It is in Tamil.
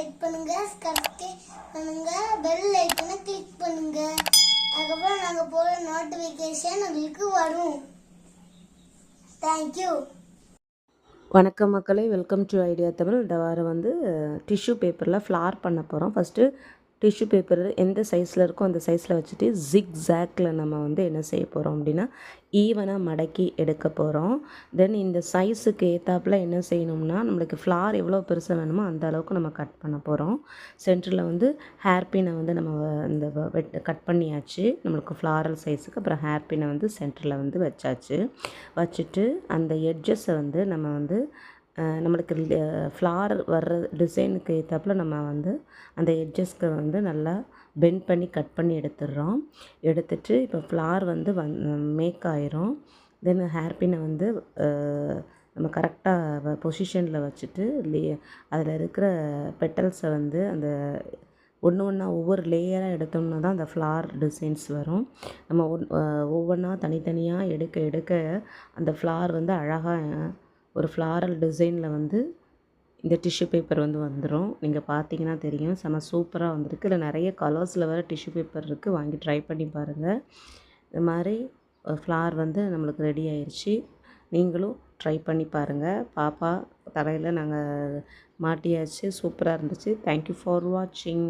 லைக் பண்ணுங்க, சப்ஸ்கிரைப் பண்ணுங்க, பெல் ஐக்கனை கிளிக் பண்ணுங்க. அதுக்கப்புறம் நாங்கள் போகிற நோட்டிஃபிகேஷன் உங்களுக்கு வரும். தேங்க்யூ. வணக்கம் மக்களே, வெல்கம் டு ஐடியா தமிழ். இந்த வாரம் வந்து டிஷ்யூ பேப்பரில் ஃப்ளார் பண்ண போகிறோம். ஃபஸ்ட்டு டிஷ்யூ பேப்பர் எந்த சைஸில் இருக்கோ அந்த சைஸில் வச்சுட்டு ஜிக்ஸாக்ல நம்ம வந்து என்ன செய்ய போகிறோம் அப்படின்னா ஈவனாக மடக்கி எடுக்க போகிறோம். தென் இந்த சைஸுக்கு ஏற்றாப்புல என்ன செய்யணும்னா நம்மளுக்கு ஃப்ளார் எவ்வளோ பெருசாக வேணுமோ அந்த அளவுக்கு நம்ம கட் பண்ண போகிறோம். சென்டரில் வந்து ஹேர்பினை வந்து நம்ம இந்த கட் பண்ணியாச்சு நம்மளுக்கு ஃப்ளாரல் சைஸுக்கு. அப்புறம் ஹேர்பினை வந்து சென்டரில் வந்து வச்சுட்டு அந்த எட்ஜஸை வந்து நம்ம வந்து நம்மளுக்கு ஃப்ளார் வர்ற டிசைனுக்கு ஏற்றாப்புல நம்ம வந்து அந்த எட்ஜஸ்க்கு வந்து நல்லா பெண்ட் பண்ணி கட் பண்ணி எடுத்துட்டு இப்போ ஃப்ளார் வந்து மேக் ஆயிரும். தென் ஹேர்பினை வந்து நம்ம கரெக்டாக பொசிஷனில் வச்சுட்டு அதில் இருக்கிற பெட்டல்ஸை வந்து அந்த ஒவ்வொன்றா ஒவ்வொரு லேயராக எடுத்தோம்னா தான் அந்த ஃப்ளார் டிசைன்ஸ் வரும். நம்ம ஒவ்வொன்றா தனித்தனியாக எடுக்க அந்த ஃப்ளார் வந்து அழகாக ஒரு ஃப்ளாரல் டிசைனில் வந்து இந்த டிஷ்யூ பேப்பர் வந்து வந்துடும். நீங்கள் பார்த்தீங்கன்னா தெரியும், செம சூப்பராக வந்திருக்கு. இதில் நிறைய கலர்ஸில் வேறு டிஷ்யூ பேப்பர் இருக்குது, வாங்கி ட்ரை பண்ணி பாருங்கள். இது மாதிரி ஃப்ளார் வந்து நம்மளுக்கு ரெடி ஆயிடுச்சு. நீங்களும் ட்ரை பண்ணி பாருங்கள். பாப்பா தலையில் நாங்கள் மாட்டியாச்சு, சூப்பராக இருந்துச்சு. தேங்க்யூ ஃபார் வாட்சிங்.